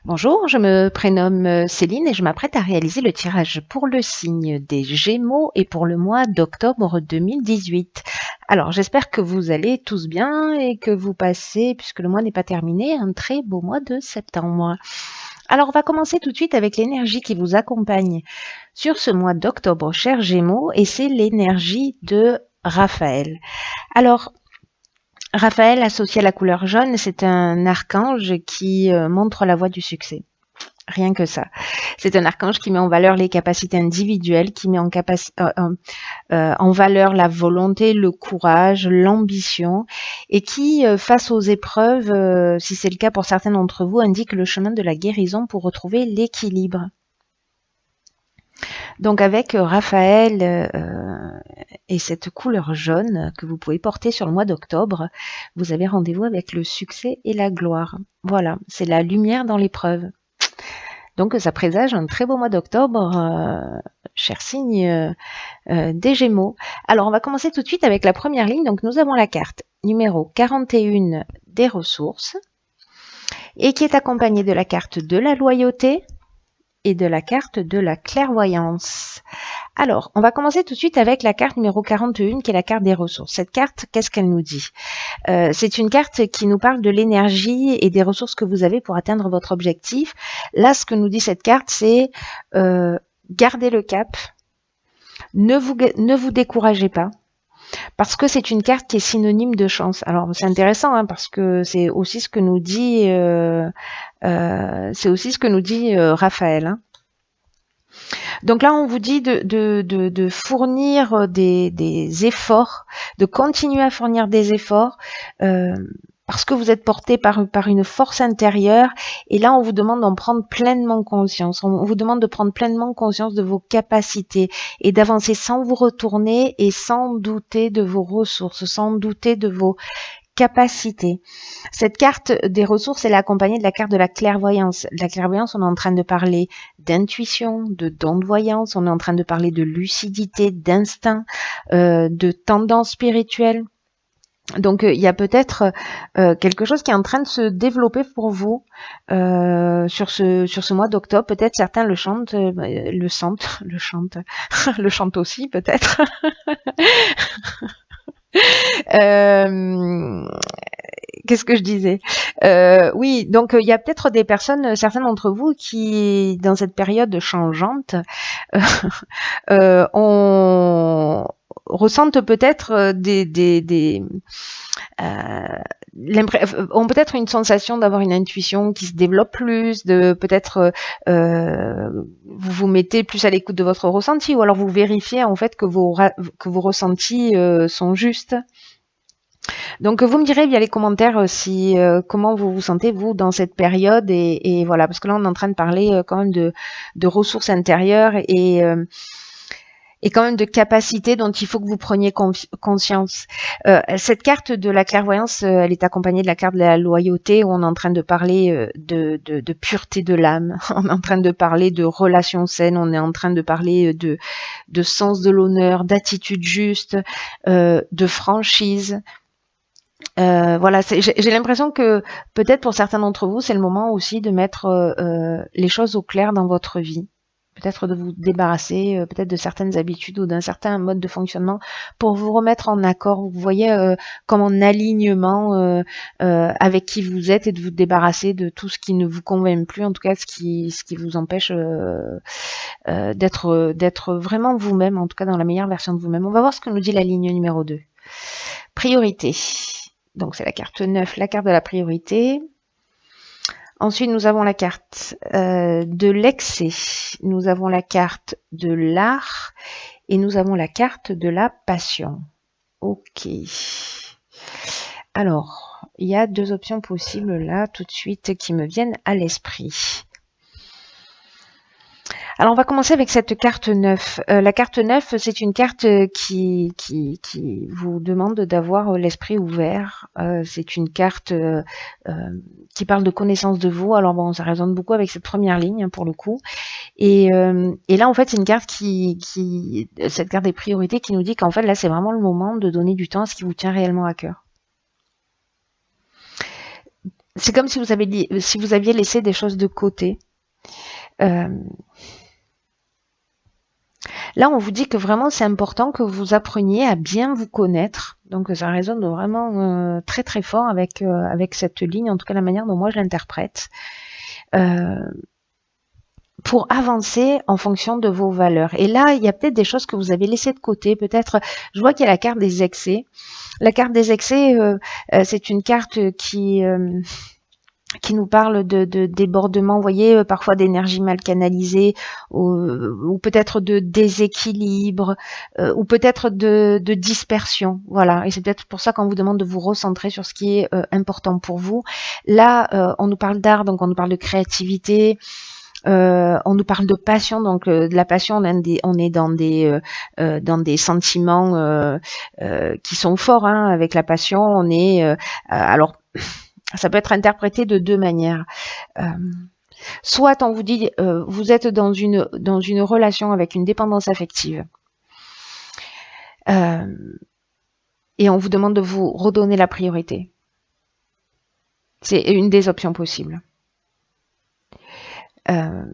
Bonjour, je me prénomme Céline et je m'apprête à réaliser le tirage pour le signe des Gémeaux et pour le mois d'octobre 2018. Alors, j'espère que vous allez tous bien et que vous passez, puisque le mois n'est pas terminé, un très beau mois de septembre. Alors, on va commencer tout de suite avec l'énergie qui vous accompagne sur ce mois d'octobre, chers Gémeaux, et c'est l'énergie de Raphaël. Alors, Raphaël, associé à la couleur jaune, c'est un archange qui montre la voie du succès. Rien que ça. C'est un archange qui met en valeur les capacités individuelles, qui met en valeur la volonté, le courage, l'ambition, et qui, face aux épreuves, si c'est le cas pour certains d'entre vous, indique le chemin de la guérison pour retrouver l'équilibre. Donc avec Raphaël et cette couleur jaune que vous pouvez porter sur le mois d'octobre, vous avez rendez-vous avec le succès et la gloire. Voilà, c'est la lumière dans l'épreuve. Donc ça présage un très beau mois d'octobre, cher signe des Gémeaux. Alors on va commencer tout de suite avec la première ligne. Donc nous avons la carte numéro 41 des ressources et qui est accompagnée de la carte de la loyauté et de la carte de la clairvoyance. Alors, on va commencer tout de suite avec la carte numéro 41 qui est la carte des ressources. Cette carte, qu'est-ce qu'elle nous dit? C'est une carte qui nous parle de l'énergie et des ressources que vous avez pour atteindre votre objectif. Là, ce que nous dit cette carte, c'est gardez le cap, ne vous découragez pas, parce que c'est une carte qui est synonyme de chance. Alors, c'est intéressant hein, parce que c'est aussi ce que nous dit, Raphaël. Hein. Donc là, on vous dit de fournir des efforts, de continuer à fournir des efforts, parce que vous êtes porté par une force intérieure. Et là, on vous demande d'en prendre pleinement conscience. On vous demande de prendre pleinement conscience de vos capacités et d'avancer sans vous retourner et sans douter de vos ressources, sans douter de vos capacités. Cette carte des ressources, elle est accompagnée de la carte de la clairvoyance. La clairvoyance, on est en train de parler d'intuition, de don de voyance, on est en train de parler de lucidité, d'instinct, de tendance spirituelle. Donc il y a peut-être quelque chose qui est en train de se développer pour vous sur ce mois d'octobre. Peut-être certains le chantent, le sentent, le chantent, le chantent aussi peut-être. Euh, Qu'est-ce que je disais Oui, donc il y a peut-être des personnes, certains d'entre vous, qui, dans cette période changeante, on ressentent peut-être ont peut-être une sensation d'avoir une intuition qui se développe plus, de peut-être vous vous mettez plus à l'écoute de votre ressenti, ou alors vous vérifiez en fait que vos ressentis sont justes. Donc vous me direz via les commentaires si comment vous vous sentez vous dans cette période et voilà parce que là on est en train de parler quand même de ressources intérieures et quand même de capacités dont il faut que vous preniez conscience. Cette carte de la clairvoyance, elle est accompagnée de la carte de la loyauté où on est en train de parler de pureté de l'âme, on est en train de parler de relations saines, on est en train de parler de sens de l'honneur, d'attitude juste, de franchise. Voilà, j'ai l'impression que peut-être pour certains d'entre vous, c'est le moment aussi de mettre les choses au clair dans votre vie. Peut-être de vous débarrasser peut-être de certaines habitudes ou d'un certain mode de fonctionnement pour vous remettre en accord. Vous voyez comme en alignement avec qui vous êtes et de vous débarrasser de tout ce qui ne vous convainc plus, en tout cas ce qui vous empêche d'être vraiment vous-même, en tout cas dans la meilleure version de vous-même. On va voir ce que nous dit la ligne numéro 2. Priorité. Donc c'est la carte 9, la carte de la priorité. Ensuite, nous avons la carte de l'excès, nous avons la carte de l'art et nous avons la carte de la passion. Ok. Alors, il y a deux options possibles là tout de suite qui me viennent à l'esprit. Alors, on va commencer avec cette carte 9. La carte 9, c'est une carte qui vous demande d'avoir l'esprit ouvert. C'est une carte qui parle de connaissance de vous. Alors bon, ça résonne beaucoup avec cette première ligne, hein, pour le coup. Et là, en fait, c'est une carte cette carte des priorités qui nous dit qu'en fait, là, c'est vraiment le moment de donner du temps à ce qui vous tient réellement à cœur. c'est comme si si vous aviez laissé des choses de côté. Euh, Là, on vous dit que vraiment, c'est important que vous appreniez à bien vous connaître. Donc, ça résonne vraiment très très fort avec cette ligne, en tout cas la manière dont moi je l'interprète, euh, pour avancer en fonction de vos valeurs. Et là, il y a peut-être des choses que vous avez laissées de côté. Peut-être, je vois qu'il y a la carte des excès. La carte des excès, c'est une carte qui nous parle de débordement, vous voyez, parfois d'énergie mal canalisée, ou peut-être de déséquilibre, ou peut-être de dispersion. Voilà. Et c'est peut-être pour ça qu'on vous demande de vous recentrer sur ce qui est important pour vous. Là, on nous parle d'art, donc on nous parle de créativité. On nous parle de passion, donc de la passion, on est dans des sentiments qui sont forts. Hein, avec la passion, on est alors ça peut être interprété de deux manières. Euh, Soit on vous dit vous êtes dans une relation avec une dépendance affective euh, et on vous demande de vous redonner la priorité. C'est une des options possibles. Euh,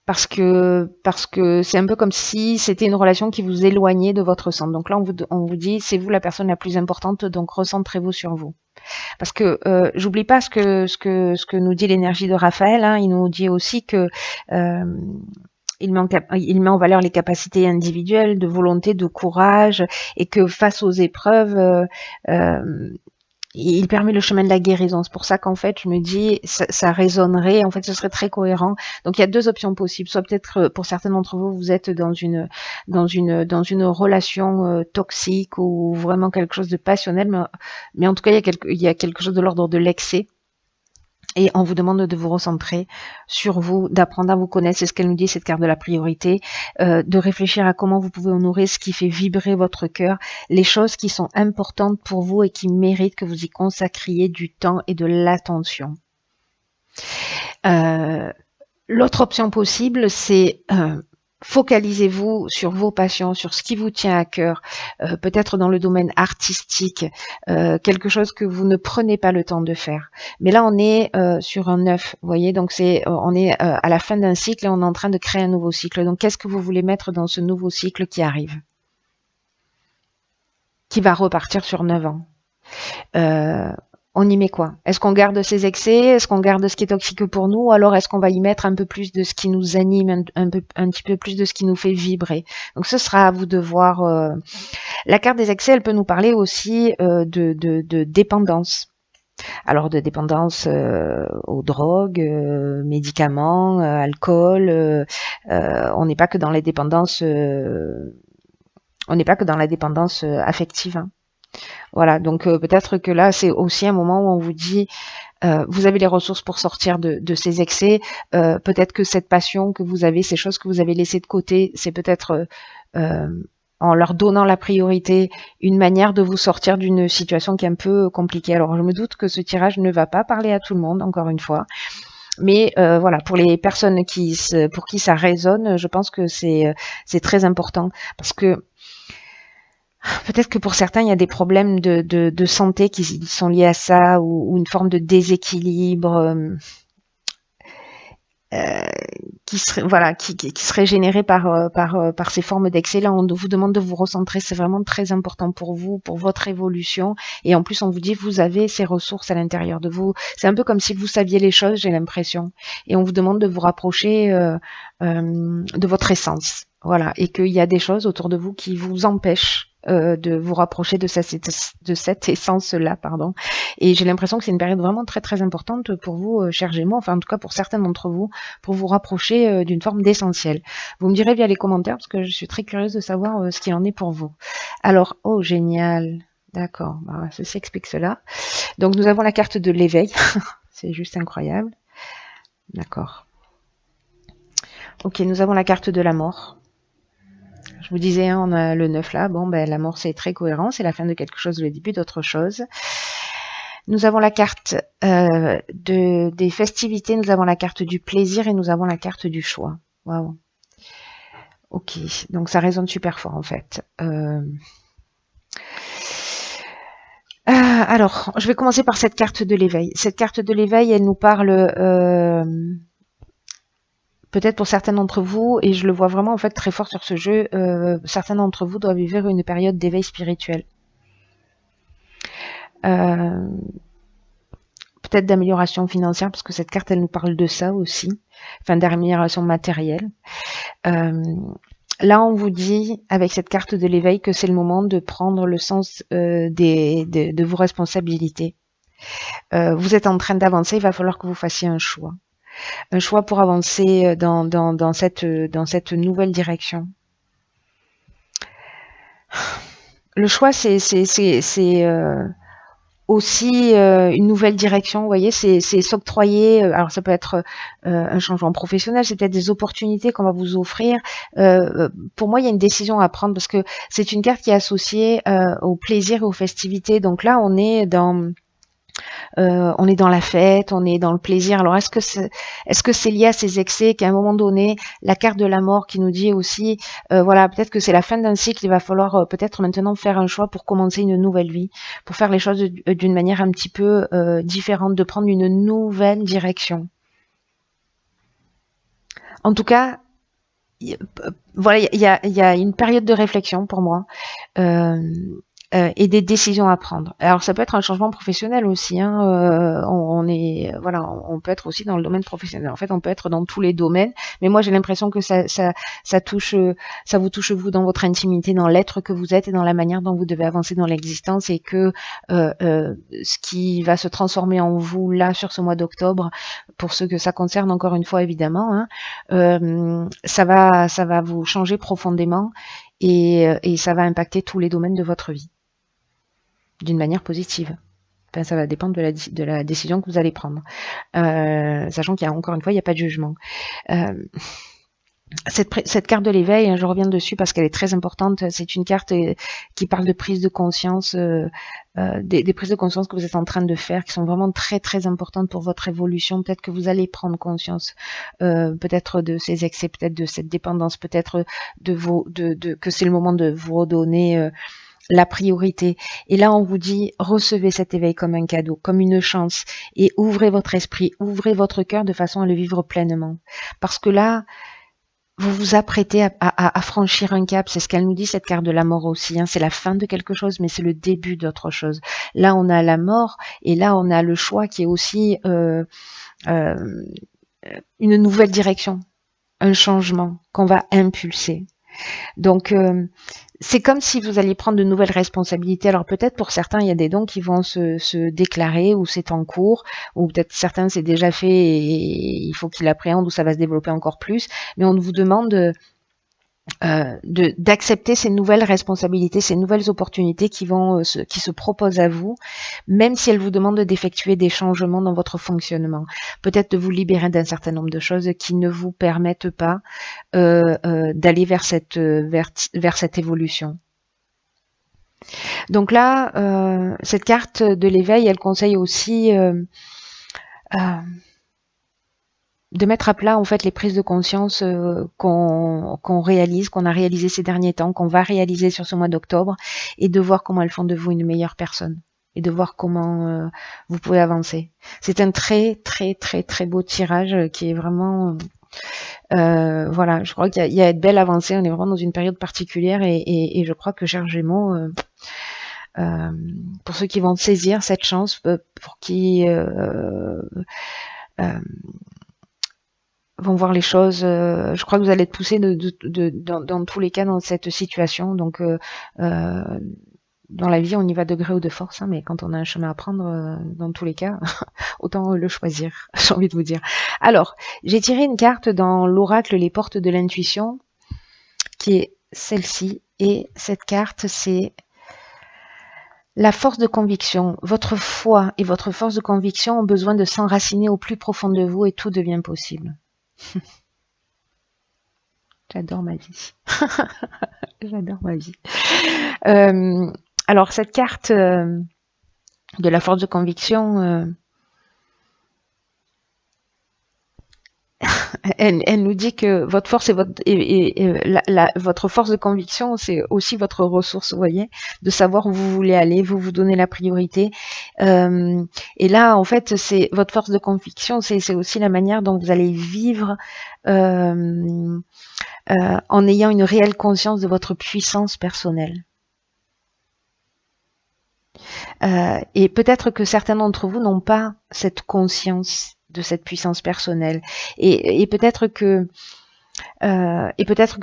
parce que c'est un peu comme si c'était une relation qui vous éloignait de votre centre. Donc là, on vous dit, c'est vous la personne la plus importante, donc recentrez-vous sur vous. Parce que j'oublie pas ce que nous dit l'énergie de Raphaël. Hein, il nous dit aussi que euh, il met en valeur les capacités individuelles, de volonté, de courage, et que face aux épreuves, euh, il permet le chemin de la guérison. C'est pour ça qu'en fait, je me dis, ça résonnerait, en fait, ce serait très cohérent. Donc, il y a deux options possibles. Soit peut-être, pour certains d'entre vous, vous êtes dans une relation toxique ou vraiment quelque chose de passionnel, mais en tout cas, il y a quelque chose de l'ordre de l'excès. Et on vous demande de vous recentrer sur vous, d'apprendre à vous connaître, c'est ce qu'elle nous dit, cette carte de la priorité, de réfléchir à comment vous pouvez honorer ce qui fait vibrer votre cœur, les choses qui sont importantes pour vous et qui méritent que vous y consacriez du temps et de l'attention. Euh, L'autre option possible, c'est focalisez-vous sur vos passions, sur ce qui vous tient à cœur, peut-être dans le domaine artistique, quelque chose que vous ne prenez pas le temps de faire. Mais là, on est sur un 9, vous voyez, donc on est à la fin d'un cycle et on est en train de créer un nouveau cycle. Donc, qu'est-ce que vous voulez mettre dans ce nouveau cycle qui arrive, qui va repartir sur 9 ans? Euh, on y met quoi? Est-ce qu'on garde ses excès? Est-ce qu'on garde ce qui est toxique pour nous? Ou alors est-ce qu'on va y mettre un peu plus de ce qui nous anime, un petit peu plus de ce qui nous fait vibrer? Donc ce sera à vous de voir. La carte des excès, elle peut nous parler aussi de dépendance. Alors de dépendance aux drogues, médicaments, alcool. On n'est pas que dans les dépendances. On n'est pas que dans la dépendance affective. Hein. Voilà, donc peut-être que là, c'est aussi un moment où on vous dit, vous avez les ressources pour sortir de ces excès. Peut-être que cette passion que vous avez, ces choses que vous avez laissées de côté, c'est peut-être en leur donnant la priorité, une manière de vous sortir d'une situation qui est un peu compliquée. Alors, je me doute que ce tirage ne va pas parler à tout le monde, encore une fois. Mais voilà, pour les personnes pour qui ça résonne, je pense que c'est très important parce que peut-être que pour certains, il y a des problèmes de santé qui sont liés à ça ou une forme de déséquilibre euh, qui serait voilà qui serait généré par ces formes d'excès. Là, on vous demande de vous recentrer. C'est vraiment très important pour vous, pour votre évolution. Et en plus, on vous dit vous avez ces ressources à l'intérieur de vous. C'est un peu comme si vous saviez les choses, j'ai l'impression. Et on vous demande de vous rapprocher de votre essence. Voilà, et qu'il y a des choses autour de vous qui vous empêchent de vous rapprocher de cette essence-là, pardon. Et j'ai l'impression que c'est une période vraiment très très importante pour vous, chers Gémeaux, enfin en tout cas pour certains d'entre vous, pour vous rapprocher d'une forme d'essentiel. Vous me direz via les commentaires parce que je suis très curieuse de savoir ce qu'il en est pour vous. Alors, oh génial, d'accord, bah, ceci explique cela. Donc nous avons la carte de l'éveil, c'est juste incroyable. D'accord. Ok, nous avons la carte de la mort. Je vous disais, hein, on a le 9 là. Bon, ben, la mort, c'est très cohérent. C'est la fin de quelque chose, le début d'autre chose. Nous avons la carte des festivités, nous avons la carte du plaisir et nous avons la carte du choix. Waouh. Ok, donc ça résonne super fort en fait. Alors, je vais commencer par cette carte de l'éveil. Cette carte de l'éveil, elle nous parle peut-être pour certains d'entre vous, et je le vois vraiment en fait très fort sur ce jeu, certains d'entre vous doivent vivre une période d'éveil spirituel. Peut-être d'amélioration financière, parce que cette carte, elle nous parle de ça aussi, enfin d'amélioration matérielle. Là, on vous dit, avec cette carte de l'éveil, que c'est le moment de prendre le sens de vos responsabilités. Vous êtes en train d'avancer, il va falloir que vous fassiez un choix. Un choix pour avancer dans cette nouvelle direction. Le choix, c'est aussi une nouvelle direction, vous voyez, c'est s'octroyer, alors ça peut être un changement professionnel, c'est peut-être des opportunités qu'on va vous offrir. Pour moi, il y a une décision à prendre parce que c'est une carte qui est associée au plaisir et aux festivités. Donc là, on est dans la fête, on est dans le plaisir. Alors est-ce que c'est lié à ces excès qu'à un moment donné, la carte de la mort qui nous dit aussi, voilà, peut-être que c'est la fin d'un cycle, il va falloir peut-être maintenant faire un choix pour commencer une nouvelle vie, pour faire les choses d'une manière un petit peu différente, de prendre une nouvelle direction. En tout cas, voilà, il y a une période de réflexion pour moi. Et des décisions à prendre. Alors ça peut être un changement professionnel aussi. Hein, on peut être aussi dans le domaine professionnel. En fait, on peut être dans tous les domaines. Mais moi, j'ai l'impression que ça vous touche vous dans votre intimité, dans l'être que vous êtes et dans la manière dont vous devez avancer dans l'existence, et que ce qui va se transformer en vous là sur ce mois d'octobre, pour ceux que ça concerne, encore une fois évidemment, hein, ça va vous changer profondément et ça va impacter tous les domaines de votre vie d'une manière positive. Enfin, ça va dépendre de la décision que vous allez prendre. Sachant qu'il y a, encore une fois, il n'y a pas de jugement. Cette carte de l'éveil, hein, je reviens dessus parce qu'elle est très importante. C'est une carte qui parle de prise de conscience, des prises de conscience que vous êtes en train de faire, qui sont vraiment très très importantes pour votre évolution. Peut-être que vous allez prendre conscience, peut-être de ces excès, peut-être de cette dépendance, peut-être que c'est le moment de vous redonner la priorité. Et là, on vous dit, recevez cet éveil comme un cadeau, comme une chance, et ouvrez votre esprit, ouvrez votre cœur de façon à le vivre pleinement. Parce que là, vous vous apprêtez à franchir un cap. C'est ce qu'elle nous dit, cette carte de la mort aussi. Hein. C'est la fin de quelque chose, mais c'est le début d'autre chose. Là, on a la mort, et là, on a le choix qui est aussi une nouvelle direction, un changement qu'on va impulser. Donc, c'est comme si vous alliez prendre de nouvelles responsabilités. Alors peut-être pour certains, il y a des dons qui vont se déclarer, ou c'est en cours, ou peut-être certains c'est déjà fait et il faut qu'ils l'appréhendent, ou ça va se développer encore plus. Mais on vous demande d'accepter ces nouvelles responsabilités, ces nouvelles opportunités qui se proposent à vous, même si elles vous demandent d'effectuer des changements dans votre fonctionnement. Peut-être de vous libérer d'un certain nombre de choses qui ne vous permettent pas d'aller vers cette évolution. Donc là, cette carte de l'éveil, elle conseille aussi de mettre à plat en fait les prises de conscience qu'on a réalisées ces derniers temps, qu'on va réaliser sur ce mois d'octobre, et de voir comment elles font de vous une meilleure personne, et de voir comment vous pouvez avancer. C'est un très très très très beau tirage qui est vraiment voilà, je crois qu'il y a de belles avancées. On est vraiment dans une période particulière, et je crois que cher Gémeaux, pour ceux qui vont saisir cette chance, pour qui vont voir les choses, je crois que vous allez être poussé dans tous les cas dans cette situation. Donc dans la vie, on y va de gré ou de force, hein, mais quand on a un chemin à prendre, dans tous les cas, autant le choisir, j'ai envie de vous dire. Alors, j'ai tiré une carte dans l'oracle Les Portes de l'Intuition, qui est celle-ci, et cette carte, c'est la force de conviction. Votre foi et votre force de conviction ont besoin de s'enraciner au plus profond de vous, et tout devient possible. J'adore ma vie. J'adore ma vie. Alors, cette carte de la force de conviction, Elle nous dit que votre force et votre force de conviction, c'est aussi votre ressource, vous voyez, de savoir où vous voulez aller, vous donner la priorité. Et là, en fait, c'est votre force de conviction, c'est aussi la manière dont vous allez vivre en ayant une réelle conscience de votre puissance personnelle. Et peut-être que certains d'entre vous n'ont pas cette conscience de cette puissance personnelle. Et peut-être que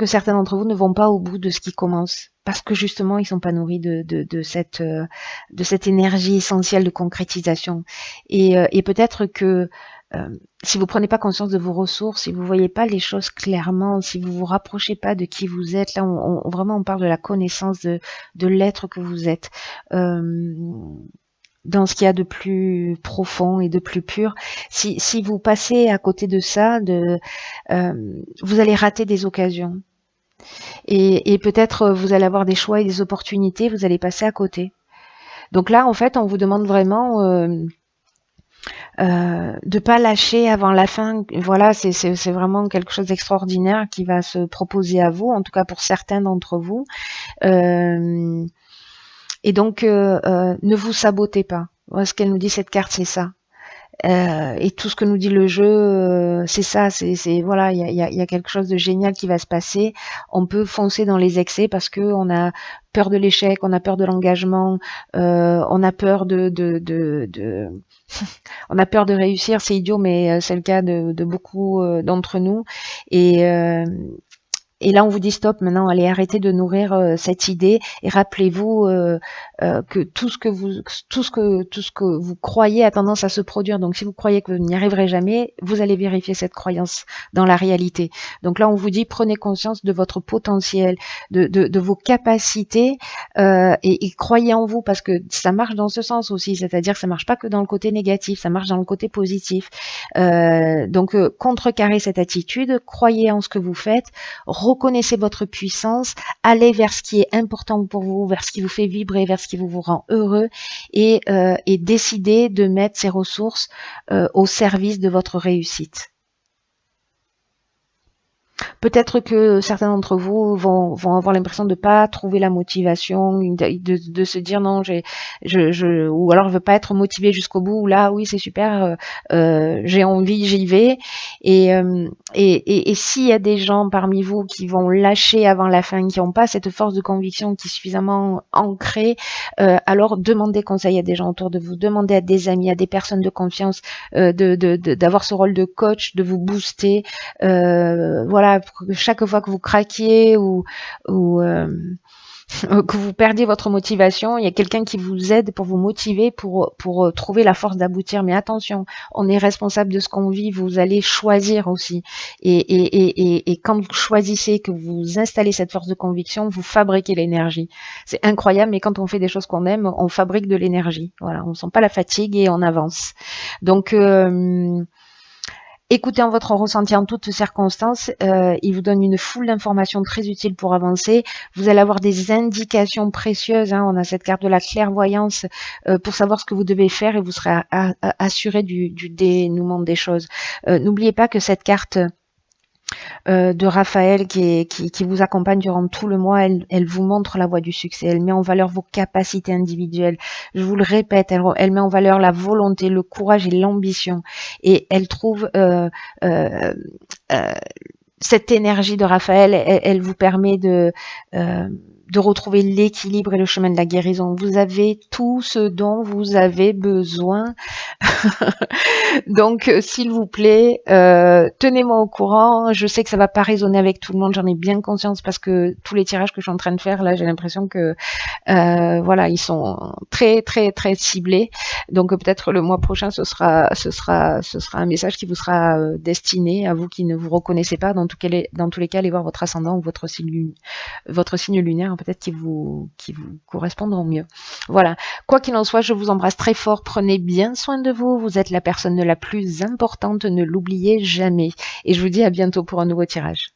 certains d'entre vous ne vont pas au bout de ce qui commence parce que justement ils sont pas nourris de cette énergie essentielle de concrétisation. Et peut-être que si vous prenez pas conscience de vos ressources, si vous voyez pas les choses clairement, si vous vous rapprochez pas de qui vous êtes, là vraiment on parle de la connaissance de l'être que vous êtes. Dans ce qu'il y a de plus profond et de plus pur. Si vous passez à côté de ça, vous allez rater des occasions. Et peut-être vous allez avoir des choix et des opportunités, vous allez passer à côté. Donc là, en fait, on vous demande vraiment de pas lâcher avant la fin. Voilà, c'est vraiment quelque chose d'extraordinaire qui va se proposer à vous, en tout cas pour certains d'entre vous. Et donc, ne vous sabotez pas. Ce qu'elle nous dit, cette carte, c'est ça. Et tout ce que nous dit le jeu, c'est ça. Voilà, il y a quelque chose de génial qui va se passer. On peut foncer dans les excès parce que on a peur de l'échec, on a peur de l'engagement, on a peur on a peur de réussir. C'est idiot, mais c'est le cas de beaucoup d'entre nous. Et là, on vous dit stop. Maintenant, allez arrêter de nourrir cette idée et rappelez-vous que tout ce que vous croyez a tendance à se produire. Donc, si vous croyez que vous n'y arriverez jamais, vous allez vérifier cette croyance dans la réalité. Donc là, on vous dit prenez conscience de votre potentiel, de vos capacités et croyez en vous parce que ça marche dans ce sens aussi. C'est-à-dire que ça marche pas que dans le côté négatif, ça marche dans le côté positif. Donc, contrecarrez cette attitude, croyez en ce que vous faites. Reconnaissez votre puissance, allez vers ce qui est important pour vous, vers ce qui vous fait vibrer, vers ce qui vous rend heureux et décidez de mettre ces ressources au service de votre réussite. Peut-être que certains d'entre vous vont avoir l'impression de ne pas trouver la motivation, de se dire non, ou alors ne veut pas être motivé jusqu'au bout. Ou là, oui, c'est super, j'ai envie, j'y vais. Et s'il y a des gens parmi vous qui vont lâcher avant la fin, qui n'ont pas cette force de conviction qui est suffisamment ancrée, alors demandez conseil à des gens autour de vous, demandez à des amis, à des personnes de confiance, d'avoir ce rôle de coach, de vous booster. Voilà, chaque fois que vous craquiez ou que vous perdiez votre motivation, il y a quelqu'un qui vous aide pour vous motiver, pour trouver la force d'aboutir. Mais attention, on est responsable de ce qu'on vit, vous allez choisir aussi. Et quand vous choisissez, que vous installez cette force de conviction, vous fabriquez l'énergie. C'est incroyable, mais quand on fait des choses qu'on aime, on fabrique de l'énergie. Voilà, on ne sent pas la fatigue et on avance. Donc, écoutez en votre ressenti en toutes circonstances, il vous donne une foule d'informations très utiles pour avancer. Vous allez avoir des indications précieuses, hein. On a cette carte de la clairvoyance pour savoir ce que vous devez faire et vous serez assuré du dénouement des choses. N'oubliez pas que cette carte de Raphaël qui vous accompagne durant tout le mois, elle vous montre la voie du succès, elle met en valeur vos capacités individuelles. Je vous le répète, elle met en valeur la volonté, le courage et l'ambition. Et elle trouve cette énergie de Raphaël, elle vous permet de retrouver l'équilibre et le chemin de la guérison. Vous avez tout ce dont vous avez besoin. Donc, s'il vous plaît, tenez-moi au courant. Je sais que ça va pas résonner avec tout le monde, j'en ai bien conscience parce que tous les tirages que je suis en train de faire, là, j'ai l'impression que voilà, ils sont très, très, très ciblés. Donc, peut-être le mois prochain, ce sera un message qui vous sera destiné à vous qui ne vous reconnaissez pas. Dans tous les cas, allez voir votre ascendant ou votre signe lunaire, peut-être qui vous correspondront mieux. Voilà. Quoi qu'il en soit, je vous embrasse très fort. Prenez bien soin de vous. Vous êtes la personne la plus importante. Ne l'oubliez jamais. Et je vous dis à bientôt pour un nouveau tirage.